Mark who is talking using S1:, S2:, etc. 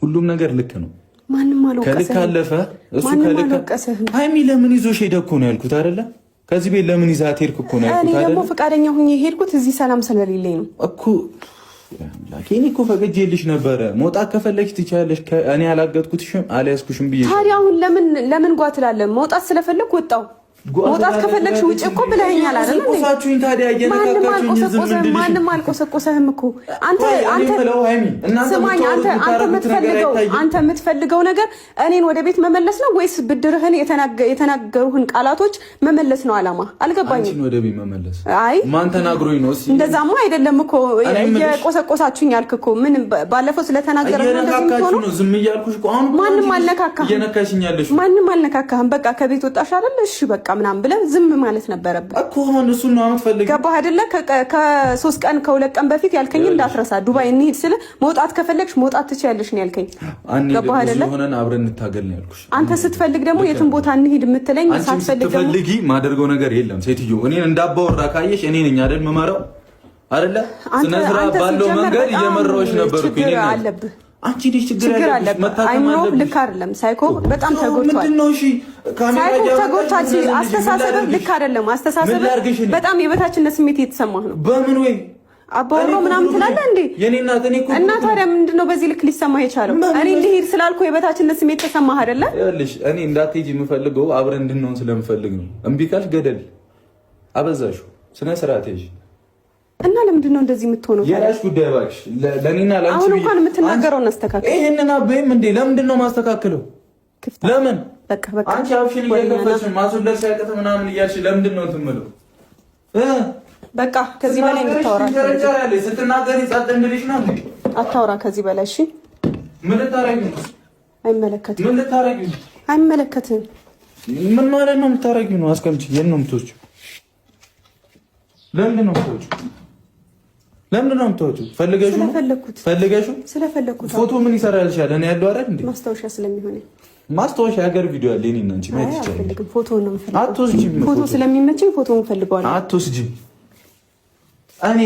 S1: ሁሉም ነገር ልክ ነው።
S2: ማንንም አልወቀሰህም።
S1: ከልክ አለፈ እሱ ከልክ ሃይሚ ለምን ይዞሽ ሄደ እኮ ነው ያልኩት አይደለ? ከዚህ ቤት ለምን ይዛት ሄድክ እኮ ነው ያልኩት አይደለ?
S2: እኔ ደግሞ ፈቃደኛ ሆኜ ሄድኩት እዚህ ሰላም ስለሌለኝ ነው
S1: እኮ። ላኪን እኮ ፈቅጄልሽ ነበረ። መውጣት ከፈለግሽ ትቻለሽ። እኔ አላገጥኩትሽም አልያዝኩሽም ብዬሽ።
S2: ታዲያ አሁን ለምን ጓትላለህ? መውጣት ስለፈለግ ወጣው። መውጣት ከፈለግሽ ውጭ እኮ ብለኸኛል አይደል?
S1: ቆሳችሁኝ ታዲያ እየነካካችሁኝ ዝም እንድልሽ።
S2: ማንንም አልቆሰቆሰህም እኮ አንተ የምትፈልገው ነገር እኔን ወደ ቤት መመለስ ነው ወይስ ብድርህን የተናገሩህን ቃላቶች መመለስ ነው አላማ? አልገባኝም።
S1: አንቺን ወደ ቤት መመለስ?
S2: አይ
S1: ማን ተናግሮኝ ነው?
S2: እንደዛማ አይደለም እኮ እየቆሰቆሳችሁኝ ያልክ እኮ ምን ባለፈው ስለተናገረህ ነው እንደዚህ ነው?
S1: ዝም እያልኩሽ እኮ አሁን
S2: ማንንም አልነካካህም።
S1: እየነካሽኛለሽ።
S2: ማንንም አልነካካህም። በቃ ከቤት ወጣሽ አይደል? እሺ በቃ ምናምን ብለህ ዝም ማለት ነበረብህ
S1: እኮ። አሁን እሱን ነው የምትፈልጊው?
S2: ገባህ አይደለ? ከ3 ቀን ከ2 ቀን በፊት ያልከኝ እንዳትረሳ። ዱባይ እንሂድ ስለ መውጣት ከፈለግሽ መውጣት ትችያለሽ ነው ያልከኝ። ገባህ አይደለ?
S1: ሆነን አብረን እንታገል ነው ያልኩሽ።
S2: አንተ ስትፈልግ ደግሞ የትም ቦታ እንሂድ የምትለኝ ሳትፈልግ ደግሞ
S1: ስትፈልጊ ማደርገው ነገር የለም። ሴትዮ እኔን እንዳባወራ ካየሽ እኔ ነኝ አይደል መማራው አይደለ? ስነ ስርዓት ባለው መንገድ እየመራሁሽ ነበርኩ። እኔ
S2: አለብህ
S1: አንቺ ልጅ ችግር አለብህ።
S2: አይኖ ልክ አይደለም። ሳይኮ በጣም ተጎድቷል።
S1: ምንድነው? እሺ ካሜራ
S2: ተጎድቷል። አስተሳሰብህ ልክ አይደለም። አስተሳሰብህ በጣም የበታችነት ስሜት እየተሰማህ ነው።
S1: በምን ወይ
S2: አባወራው ምናምን ትላለህ እንዴ?
S1: የኔ እናት እኔ እኮ
S2: እና ታዲያ ምንድነው በዚህ ልክ ሊሰማህ የቻለው? እኔ እንድሄድ ስላልኩ የበታችነት ስሜት ተሰማህ አይደለ?
S1: ይኸውልሽ እኔ እንዳትሄጂ የምፈልገው አብረን እንድንሆን ስለምፈልግ ነው። እምቢ ካልሽ ገደል አበዛሽው። ስነ ስርዓት ይዤ
S2: እና ለምንድን ነው እንደዚህ የምትሆነው?
S1: የራስሽ ጉዳይ እባክሽ። ለኔና ላንቺ
S2: አሁን እንኳን የምትናገረው እናስተካክል።
S1: ይሄንን አበይም እንዴ? ለምንድን ነው ማስተካክለው? ለምን
S2: በቃ
S1: አንቺ አብሽን እየገፈች ማስወለድ ሲያቀተ ምናምን እያልሽ ለምንድን ነው እንትምለው?
S2: በቃ ከዚህ በላይ እንድታወራ
S1: ስትናገሪ ጸጥ እንድልሽ ነው እንዴ?
S2: አታውራ ከዚህ በላይ እሺ።
S1: ምን ልታረጊ ነው?
S2: አይመለከትም።
S1: ምን ልታረጊ ነው?
S2: አይመለከትም።
S1: ምን ማለት ነው የምታረጊው ነው? አስቀምጪ። የት ነው የምትወጪው? ለምንድን ነው የምትወጪው? ለምንድን ነው የምትወጪው? ፈልገሽው?
S2: ስለፈለኩት።
S1: ፎቶ ምን ይሰራልሻል? እኔ ያለው አይደል እንዴ?
S2: ማስታወሻ ስለሚሆን
S1: ማስታወሻ የሀገር ቪዲዮ አለ። እኔ እና አንቺ ማየት ይቻላል።
S2: ፎቶ ነው የምፈልገው።
S1: አትወስጂም?
S2: ፎቶ ስለሚመቸኝ ፎቶውን ፈልገዋለሁ።
S1: አትወስጂም? እኔ